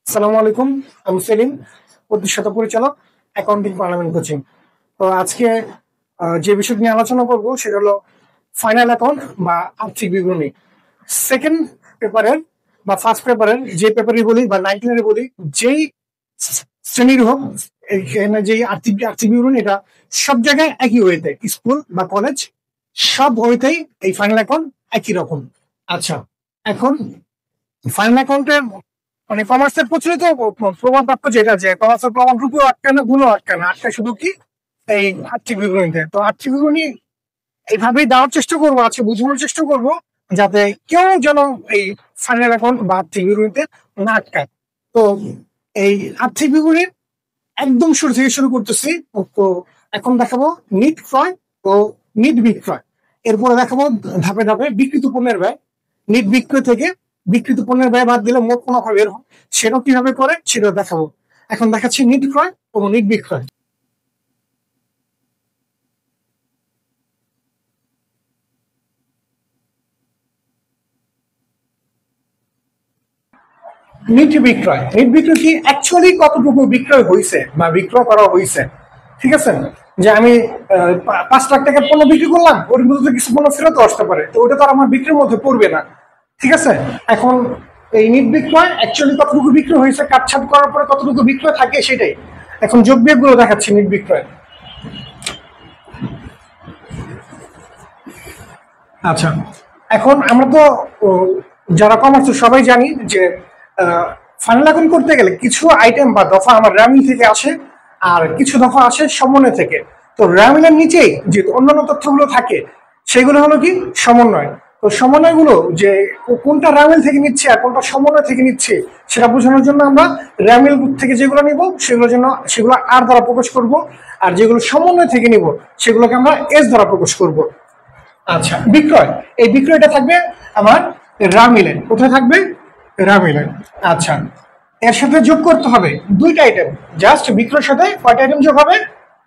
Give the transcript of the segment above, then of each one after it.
আসসালামু আলাইকুম। আমি সেলিম, প্রতিষ্ঠাতা পরিচালক, অ্যাকাউন্টিং পার্লামেন্ট কোচিং। তো আজকে যে বিষয় নিয়ে আলোচনা করব সেটা হলো ফাইনাল অ্যাকাউন্ট বা আর্থিক বিবরণী। সেকেন্ড পেপারের বা ফার্স্ট পেপারের যে পেপারই বলি বা 19 বলি, যেই শ্রেণীর হোক, এখানে যেই আর্থিক আর্থিক বিবরণী, এটা সব জায়গায় একই ওয়েতে, স্কুল বা কলেজ সব ওয়েতেই এই ফাইনাল অ্যাকাউন্ট একই রকম। আচ্ছা, এখন ফাইনাল অ্যাকাউন্টের মানে কমার্সের প্রচলিত প্রমাণপত্র যেটা, যে কমার্সের প্রমাণ রূপে আটকানো, গুলো আটকানো, আটকায় শুধু কি এই আর্থিক বিবরণীতে। তো আর্থিক বিবরণী এইভাবেই দেওয়ার চেষ্টা করবো, আছে বোঝানোর চেষ্টা করবো, যাতে কেউ যেন এই ফাইনাল অ্যাকাউন্ট বা আর্থিক বিবরণীতে না আটকায়। তো এই আর্থিক বিবরণীর একদম শুরু থেকে শুরু করতেছি। তো এখন দেখাবো নিট ক্রয় ও নিট বিক্রয়, এরপরে দেখাবো ধাপে ধাপে বিক্রিত পণ্যের ব্যয়। নিট বিক্রয় থেকে বিক্রিত পণ্যের ব্যয় বাদ দিলে মোট মুনাফা বের হয়, সেটাও কিভাবে করে সেটা দেখাবো। এখন দেখাচ্ছি নিট ক্রয় ও নিট বিক্রয়। নিট বিক্রয়, নিট বিক্রয় কি অ্যাকচুয়ালি কতটুকু বিক্রয় হয়েছে বা বিক্রয় করা হয়েছে, ঠিক আছে? যে আমি 5 লাখ টাকার পণ্য বিক্রি করলাম, ওর মধ্যে কিছু পণ্য ফেরত আসতে পারে, তো ওটা তো আর আমার বিক্রির মধ্যে পড়বে না, ঠিক আছে? এখন এই নিট বিক্রয় অ্যাকচুয়ালি কতটুকু বিক্রয় হয়েছে, কাটছাট করার পরে কতটুকু বিক্রয় থাকে সেটাই। এখন যোগ বিয়োগ গুলো দেখাচ্ছি নিট বিক্রয়। আচ্ছা, এখন আমরা তো যারা কমার্স সবাই জানি যে ফাইনাল অ্যাকাউন্ট করতে গেলে কিছু আইটেম বা দফা আমার র্যামিল থেকে আসে, আর কিছু দফা আসে সমন্বয় থেকে। তো র্যামিলের নিচেই যে অন্যান্য তথ্যগুলো থাকে সেগুলো হলো কি সমন্বয়। তো সমন্বয়গুলো যে কোনটা র্যামিল থেকে নিচ্ছে আর কোনটা সমন্বয় থেকে নিচ্ছে সেটা বোঝানোর জন্য আমরা র্যামিল থেকে যেগুলো নিব সেগুলো আর দ্বারা প্রকাশ করব, আর যেগুলো সমন্বয় থেকে নিব সেগুলোকে আমরা এস দ্বারা প্রকাশ করব। আচ্ছা, বিক্রয়, এই বিক্রয়টা থাকবে আমার রামিলে। কোথায় থাকবে? রামিলে। আচ্ছা, এর সাথে যোগ করতে হবে দুইটা আইটেম। জাস্ট বিক্রয়ের সাথে কয়টা আইটেম যোগ হবে?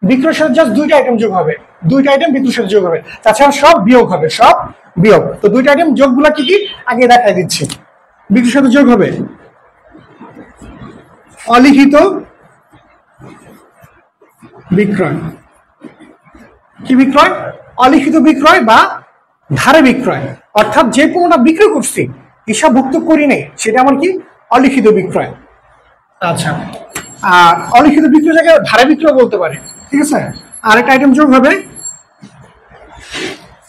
বিক্রয়ের সাথে জাস্ট দুইটা আইটেম যোগ হবে, দুইটা আইটেম বিক্রয়ের সাথে যোগ হবে, তাছাড়া সব বিয়োগ হবে, সব বিয়োগ। তো দুইটা আইটেম যোগগুলা কি কি আগে দেখাই দিচ্ছি। বিক্রয়ের সাথে যোগ হবে অলিখিত বিক্রয়। কি বিক্রয়? অলিখিত বিক্রয় বা ধারে বিক্রয়, অর্থাৎ যে পণ্যটা বিক্রয় করছি হিসাবভুক্ত করি নেই সেটা আমার কি অলিখিত বিক্রয়। আচ্ছা, আর অলিখিত বিক্রয় জায়গায় ধারে বিক্রয় বলতে পারে, ঠিক আছে? আরেকটা আইটেম যোগ হবে,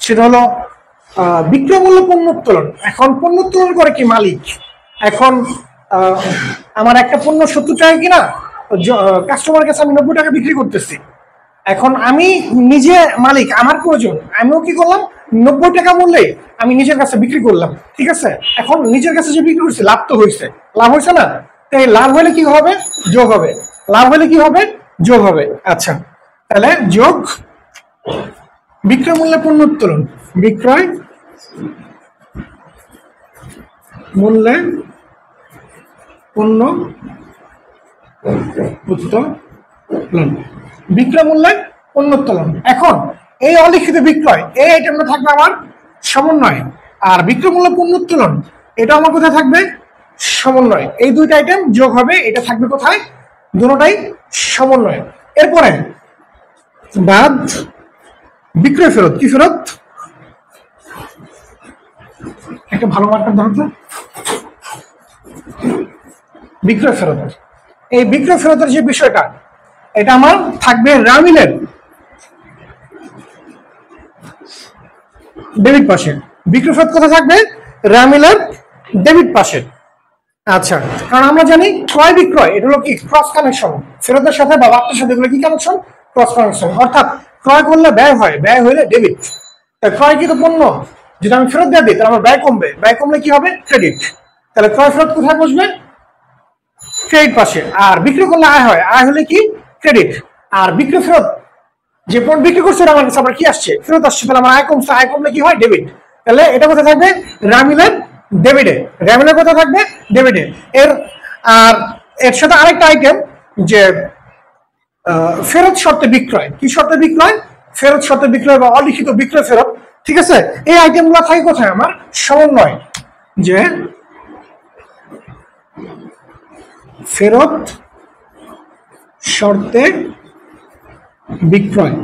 সেটা হলো বিক্রয় মূল্য পণ্য উত্তোলন। এখন পণ্য উত্তোলন করে কি মালিক। এখন আমার একটা পণ্য 70 টাকা কিনা, কাস্টমার কাছে আমি 90 টাকা বিক্রি করতেছি। এখন আমি নিজে মালিক, আমার প্রয়োজন, আমিও কি করলাম 90 টাকা মূল্যে আমি নিজের কাছে বিক্রি করলাম, ঠিক আছে? এখন নিজের কাছে যে বিক্রি করছি লাভ তো হয়েছে, লাভ হয়েছে না? তাই লাভ হলে কি হবে? যোগ হবে। লাভ হলে কি হবে? যোগ হবে। আচ্ছা, তাহলে যোগ বিক্রয় মূল্যে পণ্য উত্তোলন, বিক্রয় মূল্যে পণ্য উত্তোলন, বিক্রয় মূল্যে পণ্য উত্তোলন। এখন এই অলিখিত বিক্রয়, এই আইটেমটা থাকবে আমার সমন্বয়, আর বিক্রয় মূল্য পণ্য উত্তোলন এটা আমার কোথায় থাকবে? সমন্বয়। এই দুইটা আইটেম যোগ হবে, এটা থাকবে কোথায়? দুটোটাই সমন্বয়। এরপরে বাদ বিক্রয় ফেরত। কি ফেরত? একটা ভালো মার্কার ধরো তো। বিক্রয় ফেরত, এই বিক্রয় ফেরতের যে বিষয়টা, এটা আমার থাকবে রামিলের ডেবিট পাশে। বিক্রয় ফেরত কোথায় থাকবে? রামিলের ডেবিট পাশে। আচ্ছা, কারণ আমরা জানি ক্রয় বিক্রয় এটা হলো কি ক্রস কানেকশন, ফেরতের সাথে বা বার্তার সাথে এগুলো কি কানেকশন? Cross connection. অর্থাৎ ক্রয় করলে ব্যয় হয়, ব্যয় হলে ডেবিট। ক্রয়কৃত পণ্য যদি আমি ফেরত দিয়ে দিই তাহলে আমার ব্যয় কমবে, ব্যয় কমলে কি হবে? ক্রেডিট। তাহলে ক্রয় ফেরত কোথায় বসবে? ক্রেডিট পাশে। আর বিক্রি করলে আয় হয়, আয় হলে কি? ক্রেডিট। আর বিক্রি ফেরত, যে পণ্য বিক্রি করছে আমার কাছে আবার কি আসছে? ফেরত আসছে, তাহলে আমার আয় কমছে, আয় কমলে কি হয়? ডেবিট। তাহলে এটা কোথায় থাকবে? রামিলের ডেবিটে। রামিলের কোথায় থাকবে? ডেবিটে। এর আর এর সাথে আরেকটা আইটেম, যে ফেরত শর্তে বিক্রয়। কি শর্তে বিক্রয়? ফেরত শর্তে বিক্রয় বা অলিখিত বিক্রয় ফেরত, ঠিক আছে? এই আইটেমগুলো থাকে কোথায়? আমার সমন্বয়। যে ফেরত শর্তে বিক্রয়।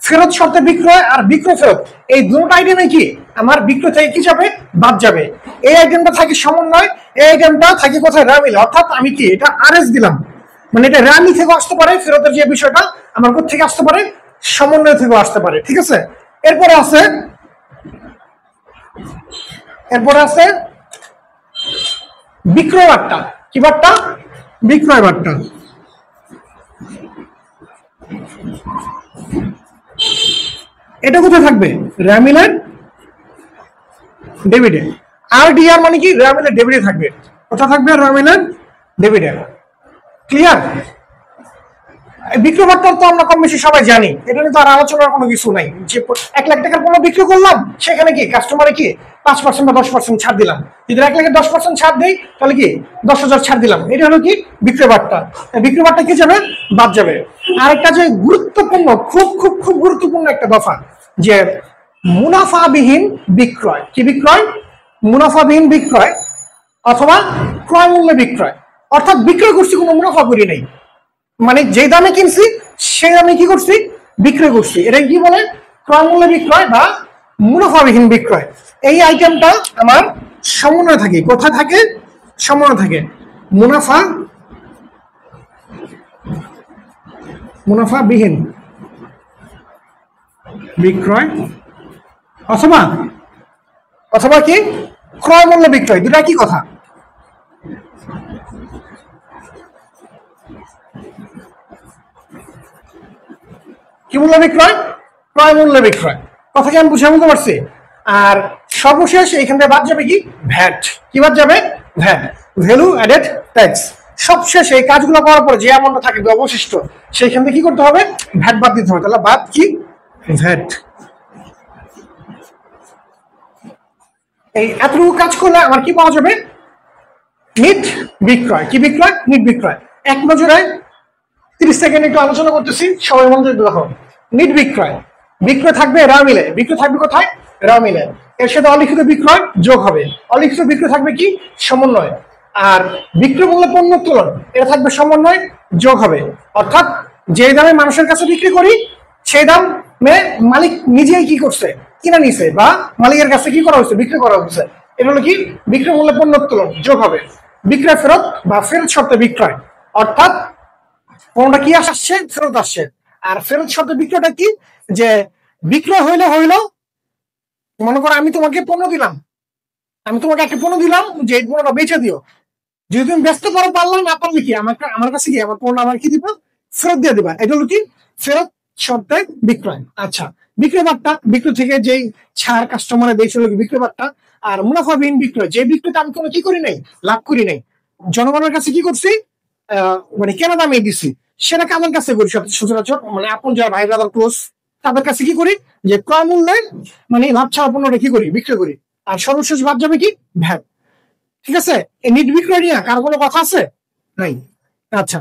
ফেরত শর্তে বিক্রয় আর বিক্রয় ফেরত, এই দুটো আইটেমে কি আমার বিক্রয় থেকে কি যাবে, বাদ যাবে। এই আইটেমটা থাকে সমন্বয়, এই আইটেমটা থাকে কোথায়, রামিল। অর্থাৎ আমি কি এটা আরএস দিলাম, মানে এটা রামি থেকে আসতে পারে, ফেরতের যে বিষয়টা আমার থেকে আসতে পারে, সমন্বয় থেকে আসতে পারে। ঠিক আছে, এরপরে আছে বিক্রয় বার্তা। কি বার্তা? বিক্রয় বার্তা। এটা কোথায় থাকবে? র্যামিলের ডেবিটে। আর ডিআর মানে কি? র্যামিলের ডেবিটে থাকবে। কোথায় থাকবে? র্যামিলের ডেবিটে। ক্লিয়ার? বিক্রয় বার্তা তো আমরা কম বেশি সবাই জানি, এটা নিয়ে তো আর আলোচনার কোনো কিছু নাই। যে 1 লাখ টাকার পণ্য বিক্রি করলাম, সেখানে কি কাস্টমারে কি 5% বা 10% ছাড় দিলাম। যদি 1 লাখে 10% ছাড় দেই, তাহলে কি 10,000 ছাড় দিলাম। এটা হলো কি বিক্রয় বার্তা। বিক্রয় বার্তা কি যাবে? বাদ যাবে। আরেকটা যে গুরুত্বপূর্ণ, খুব খুব খুব গুরুত্বপূর্ণ একটা দফা, যে মুনাফাবিহীন বিক্রয়। কি বিক্রয়? মুনাফাবিহীন বিক্রয় অথবা ক্রয় মূল্যে বিক্রয়। অর্থাৎ বিক্রয় করছি, কোনো মুনাফা করি নাই, মানে যে দামে কিনছি সেই দামে কি করছি, বিক্রয় করছি। এটা কি বলে? ক্রয় মূল্য বিক্রয় বা মুনাফাবিহীন বিক্রয়। এই আইটেমটা আমার সমন্বয় থাকে। কোথায় থাকে? সমন্বয় থাকে। মুনাফাবিহীন বিক্রয় অথবা কি ক্রয় মূল্য বিক্রয়। দুটা কি কথা? কি মূল্য বিক্রয়? ক্রয় মূল্য বিক্রয়। কথা কি আমি বুঝতে পারছি? আর সর্বশেষ এখান থেকে বাদ যাবে কি? ভ্যাট। কি বাদ যাবে? VAT, value added tax. সবশেষ এই কাজগুলো করার পর যে অ্যামাউন্টটা থাকবে অবশিষ্ট, সেইখান থেকে কি করতে হবে? ভ্যাট বাদ দিতে হবে। তাহলে বাদ কি? ভ্যাট। এই এতটুকু কাজ করলে আমার কি পাওয়া যাবে? নিট বিক্রয়। কি বিক্রয়? নিট বিক্রয়। এক নজরে 30 সেকেন্ড একটু আলোচনা করতেছি, সবাই মনোযোগ দেখো। নিট বিক্রয়, বিক্রয় থাকবে রামিলে। বিক্রয় থাকবে কোথায়? রামিলে। এর সাথে অলিখিত বিক্রয় যোগ হবে। অলিখিত বিক্রয় থাকবে কি? সমন্বয়। আর বিক্রয় মূল্য পণ্য উত্তোলন, এটা থাকবে সমন্বয় যোগ হবে। অর্থাৎ যে দামে মানুষের কাছে বিক্রি করি, সেই দামে মালিক নিজেই কি করছে? কিনে নিছে, বা মালিকের কাছে কি করা হয়েছে? বিক্রি করা হয়েছে। এটা হলো কি? বিক্রয় মূল্য পণ্য উত্তোলন যোগ হবে। বিক্রয় ফেরত বা ফেরত শর্তে বিক্রয়, অর্থাৎ পণ্যটা কি আসছে? ফেরত আসছে। আর ফেরত শর্তে বিক্রয়টা কি? যে বিক্রয় হইলো, মনে করো আমি তোমাকে পণ্য দিলাম, আমি তোমাকে একটা পণ্য দিলাম যে এই পণ্যটা বেচে দিও। যদি তুমি ব্যস্ত করো, পারলাম না, পারলে কি আমার কাছে কি আমার পণ্য আমার কি দিবা? ফেরত দিয়ে দিবা। এটা হলো কি? ফেরত শর্তে বিক্রয়। আচ্ছা, বিক্রয় বার্তা, বিক্রয় থেকে যেই ছাড় কাস্টমারে দিয়েছে হলো বিক্রয় বার্তা। আর মুনাফাবিহীন বিক্রয়, যে বিক্রয়টা আমি কোনো কি করি নাই, লাভ করি নাই, জনগণের কাছে কি করছি, মানে কেনা দামে দিছি, সেটা কাদের কাছে করি? সচরাচর মানে আপন যারা ভাই ব্রাদার ক্লোজ, তাদের কাছে কি করি? যে ক্রয় মূল্যে মানে লাভ ছাড়া পণ্যটা কি করি? বিক্রয় করি। আর সর্বশেষ বাদ যাবে কি? ভ্যাট। ঠিক আছে, এই নিট বিক্রয় নিয়ে কার কোনো কথা আছে? নাই। আচ্ছা।